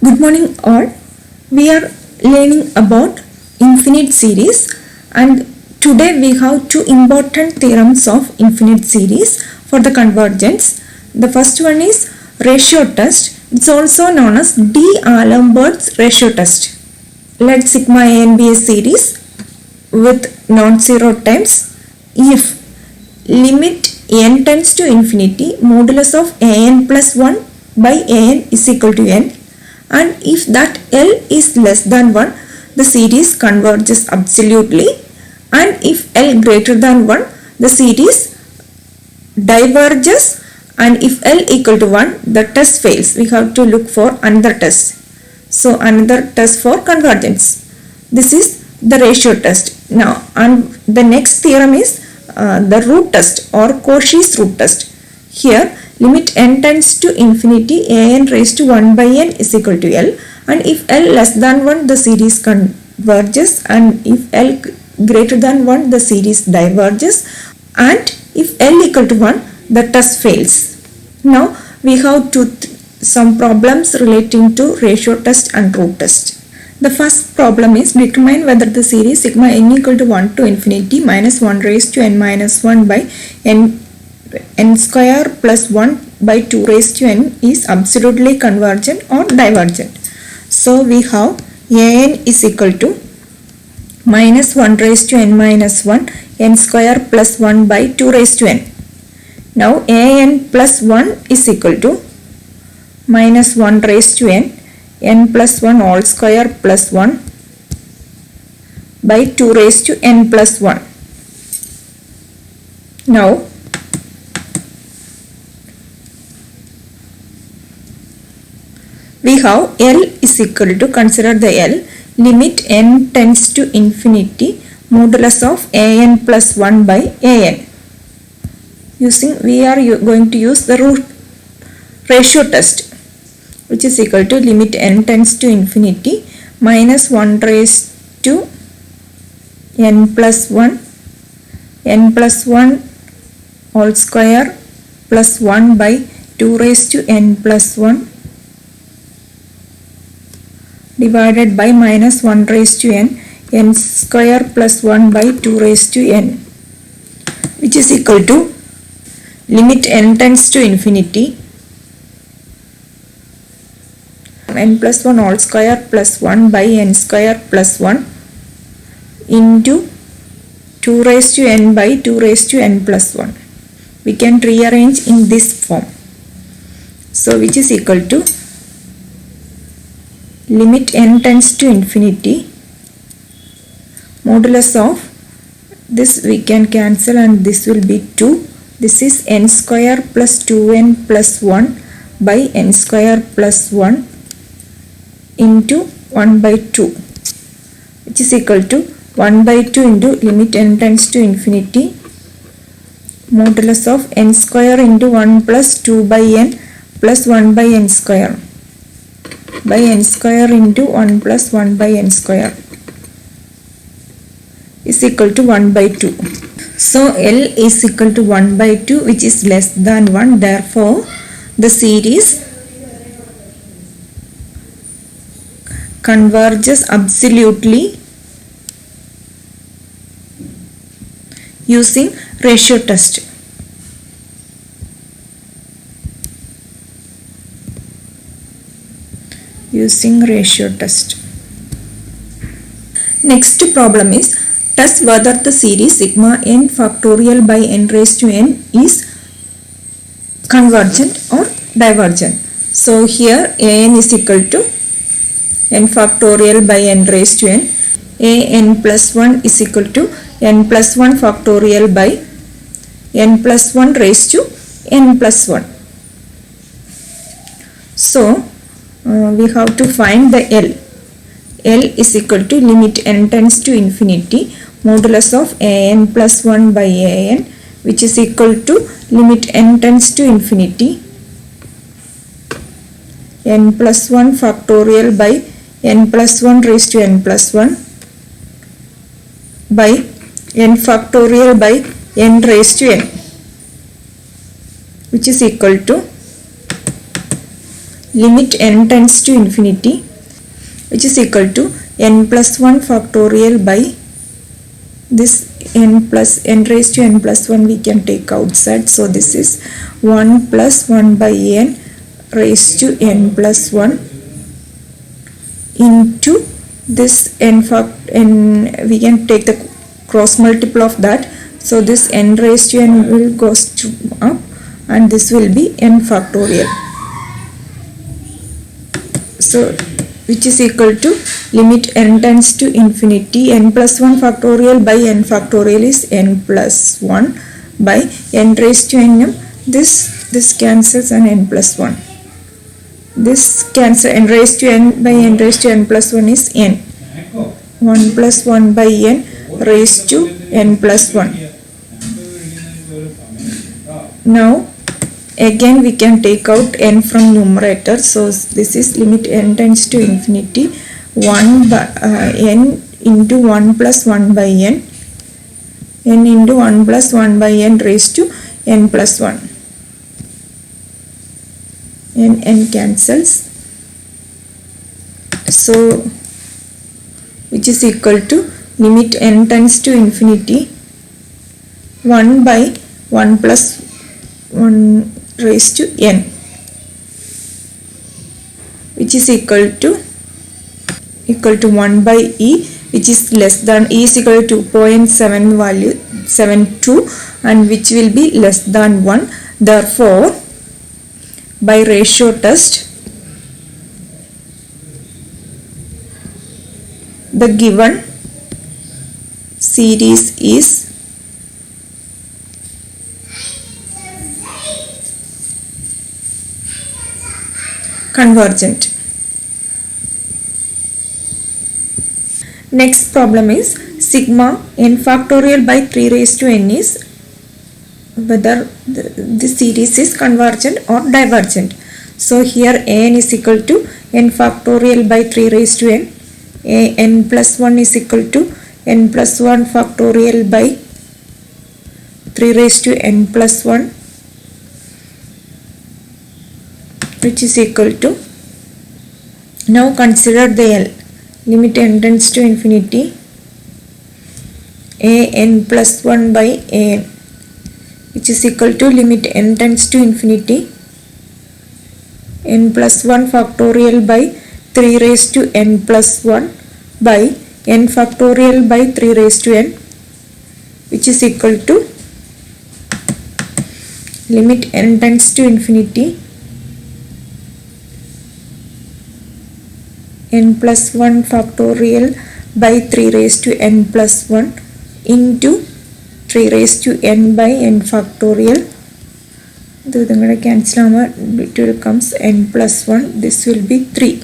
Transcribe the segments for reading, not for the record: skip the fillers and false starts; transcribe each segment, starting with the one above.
Good morning all. We are learning about infinite series and today we have two important theorems of infinite series for the convergence. The first one is ratio test. It's also known as D'Alembert's ratio test. Let sigma a and be a series with non-zero terms if limit n tends to infinity modulus of an plus 1 by an is equal to n, and if that L is less than 1, the series converges absolutely, and if L greater than 1, the series diverges, and if L equal to 1, the test fails. We have to look for another test. So another test for convergence. This is the ratio test. Now, and the next theorem is the root test or Cauchy's root test. Here, limit n tends to infinity an raised to 1 by n is equal to L, and if L less than 1 the series converges, and if L greater than 1 the series diverges, and if L equal to 1 the test fails. Now we have some problems relating to ratio test and root test. The first problem is determine whether the series sigma n equal to 1 to infinity minus 1 raised to n minus 1 by n square plus 1 by 2 raised to n is absolutely convergent or divergent. So we have an is equal to minus 1 raised to n minus 1 n square plus 1 by 2 raised to n. Now an plus 1 is equal to minus 1 raised to n plus 1 all square plus 1 by 2 raised to n plus 1. Now we have L is equal to, consider the L, limit n tends to infinity modulus of an plus 1 by an. We are going to use the root ratio test, which is equal to limit n tends to infinity minus 1 raised to n plus 1 all square plus 1 by 2 raised to n plus 1 divided by minus 1 raised to n square plus 1 by 2 raised to n, which is equal to limit n tends to infinity n plus 1 all square plus 1 by n square plus 1 into 2 raised to n by 2 raised to n plus 1. We can rearrange in this form. So which is equal to limit n tends to infinity modulus of this, we can cancel and this will be 2. This is n square plus 2n plus 1 by n square plus 1 into 1 by 2, which is equal to 1 by 2 into limit n tends to infinity modulus of n square into 1 plus 2 by n plus 1 by n square by n square into 1 plus 1 by n square is equal to 1 by 2. So L is equal to 1 by 2, which is less than 1. Therefore, the series converges absolutely using ratio test. Next problem is test whether the series sigma n factorial by n raised to n is convergent or divergent. So here an is equal to n factorial by n raised to n, an plus 1 is equal to n plus 1 factorial by n plus 1 raised to n plus 1. So we have to find the L. L is equal to limit n tends to infinity modulus of an plus 1 by an, which is equal to limit n tends to infinity n plus 1 factorial by n plus 1 raised to n plus 1 by n factorial by n raised to n, which is equal to limit n tends to infinity, which is equal to n plus 1 factorial by this n raised to n plus 1 we can take outside. So this is 1 plus 1 by n raised to n plus 1 into this n we can take the cross multiple of that. So this n raised to n will goes to up and this will be n factorial. So which is equal to limit n tends to infinity, n plus 1 factorial by n factorial is n plus 1 by n raised to n. This cancels and n plus 1. This cancel, n raised to n by n raised to n plus 1 is n. 1 plus 1 by n raised to n plus 1. Now again we can take out n from numerator. So this is limit n tends to infinity 1 by n into 1 plus 1 by n into 1 plus 1 by n raised to n plus 1. N cancels. So which is equal to limit n tends to infinity 1 by 1 plus 1 raised to n, which is equal to 1 by e, which is less than e is equal to 2.7 value 72 and which will be less than 1. Therefore by ratio test the given series is convergent. Next problem is sigma n factorial by 3 raised to n is whether the series is convergent or divergent. So here an is equal to n factorial by 3 raised to n, n plus 1 is equal to n plus 1 factorial by 3 raised to n plus 1, which is equal to, now consider the L, limit n tends to infinity a n plus 1 by a n, which is equal to limit n tends to infinity n plus 1 factorial by 3 raised to n plus 1 by n factorial by 3 raised to n, which is equal to limit n tends to infinity n plus 1 factorial by 3 raised to n plus 1 into 3 raised to n by n factorial. This will cancel, it will comes n plus 1, this will be 3,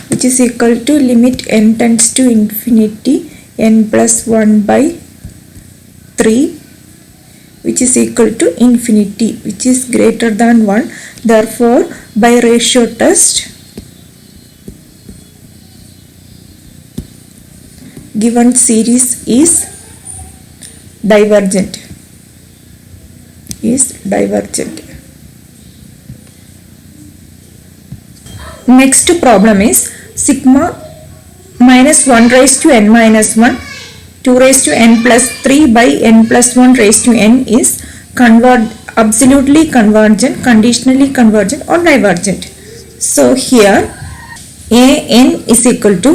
which is equal to limit n tends to infinity n plus 1 by 3, which is equal to infinity, which is greater than 1. Therefore by ratio test given series is divergent. Next problem is sigma minus 1 raised to n minus 1 2 raised to n plus 3 by n plus 1 raised to n is absolutely convergent, conditionally convergent or divergent. So here a n is equal to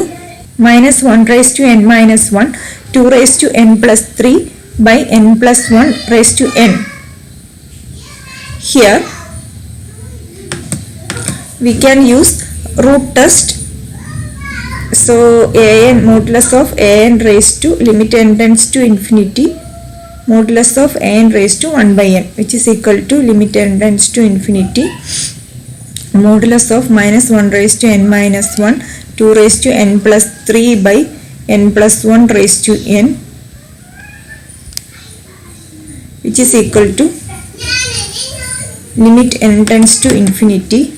minus 1 raised to n minus 1 2 raised to n plus 3 by n plus 1 raised to n. Here we can use root test. So an modulus of an raised to limit n tends to infinity modulus of an raised to 1 by n, which is equal to limit n tends to infinity modulus of minus 1 raised to n minus 1 2 raised to n plus 3 by n plus 1 raised to n, which is equal to limit n tends to infinity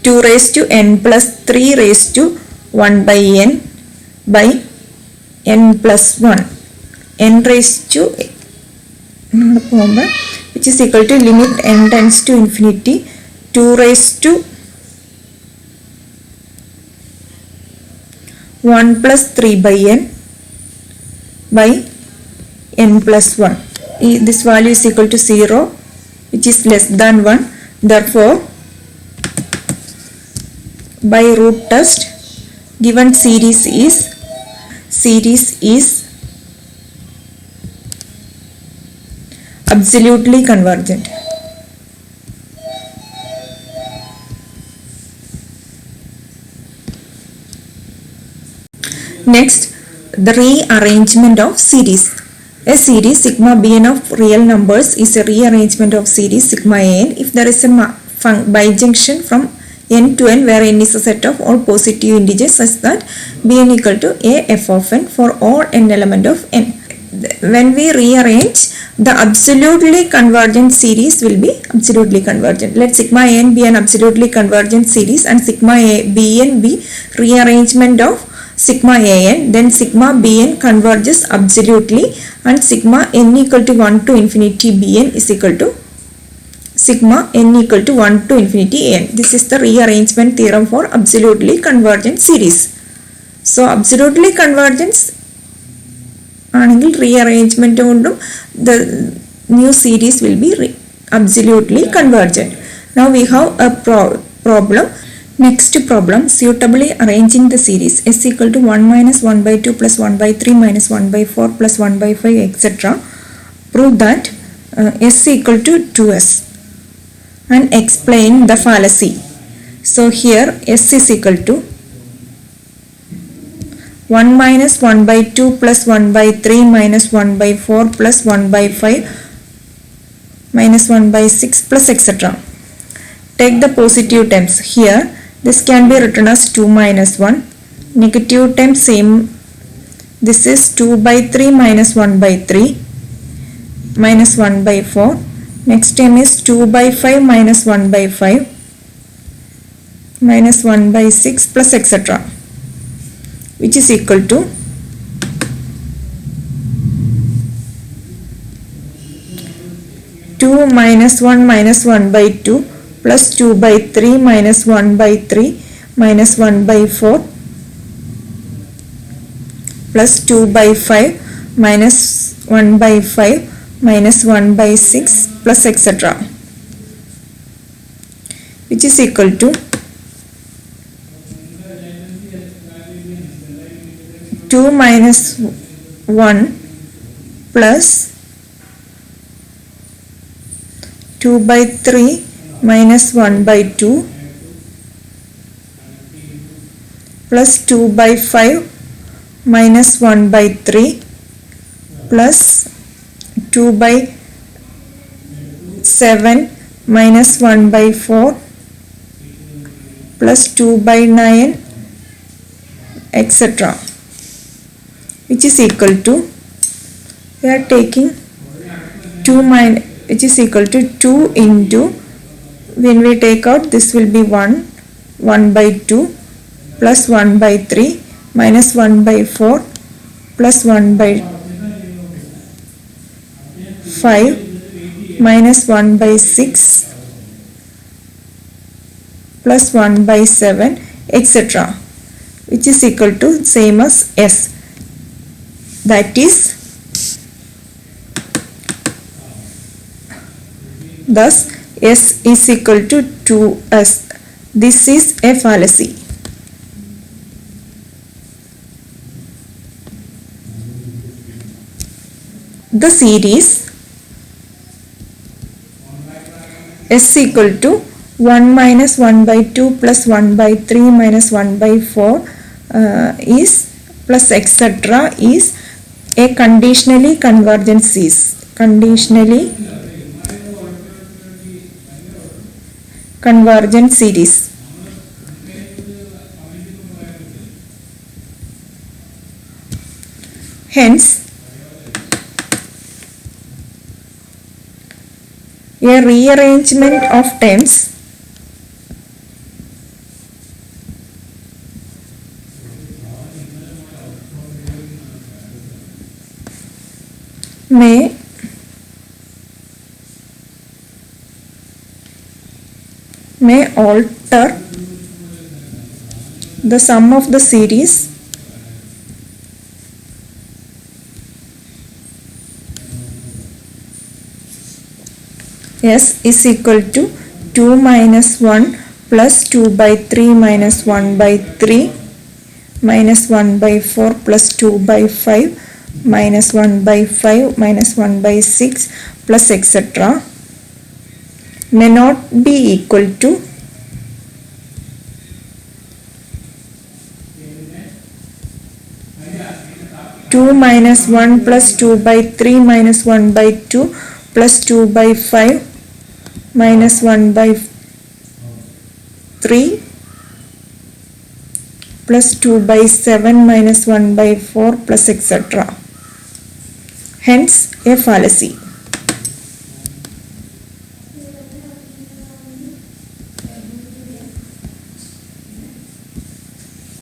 two raised to n plus 3 raised to 1 by n by n plus 1 n raised to which is equal to limit n tends to infinity 2 raised to 1 plus 3 by n by n plus 1. This value is equal to 0, which is less than 1. Therefore, by root test, given series is absolutely convergent. Next, the rearrangement of series. A series sigma bn of real numbers is a rearrangement of series sigma an if there is a bijunction from n to n where n is a set of all positive integers such that bn equal to a f of n for all n element of n. When we rearrange, the absolutely convergent series will be absolutely convergent. Let sigma n be an absolutely convergent series and sigma bn be rearrangement of sigma an, then sigma bn converges absolutely and sigma n equal to 1 to infinity bn is equal to sigma n equal to 1 to infinity an. This is the rearrangement theorem for absolutely convergent series. So absolutely convergence ആണെങ്കിൽ rearrangement കൊണ്ടും the new series will be absolutely convergent. Now we have a problem. Next problem, suitably arranging the series s equal to 1 minus 1 by 2 plus 1 by 3 minus 1 by 4 plus 1 by 5 etc. Prove that s equal to 2s and explain the fallacy. So here s is equal to 1 minus 1 by 2 plus 1 by 3 minus 1 by 4 plus 1 by 5 minus 1 by 6 plus etc. Take the positive terms. Here this can be written as 2 minus 1. Negative term same. This is 2 by 3 minus 1 by 3 minus 1 by 4. Next term is 2 by 5 minus 1 by 5 minus 1 by 6 plus etc. which is equal to 2 minus 1 minus 1 by 2 plus 2 by 3 minus 1 by 3 minus 1 by 4 plus 2 by 5 minus 1 by 5 minus 1 by 6 plus etc. which is equal to 2 minus 1 plus 2 by 3 minus 1 by 2 plus 2 by 5 minus 1 by 3 plus 2 by 7 minus 1 by 4 plus 2 by 9 etc. which is equal to, we are taking 2 minus, which is equal to 2 into, when we take out this will be 1 by 2 plus 1 by 3 minus 1 by 4 plus 1 by 5 minus 1 by 6 plus 1 by 7 etc. which is equal to same as s. That is, thus s is equal to 2s. This is a fallacy. The series s equal to 1 minus 1 by 2 plus 1 by 3 minus 1 by 4 is plus etc. is a conditionally convergent series. Conditionally convergent series. Hence, a rearrangement of terms may may alter the sum of the series S is equal to 2 minus 1 plus 2 by 3 minus 1 by 3 minus 1 by 4 plus 2 by 5 minus 1 by 5 minus 1 by 6 plus etc. may not be equal to two minus 1 plus 2 by 3 minus 1 by 2 plus 2 by 5 minus 1 by 3 plus 2 by 7 minus 1 by 4 plus etc. Hence a fallacy.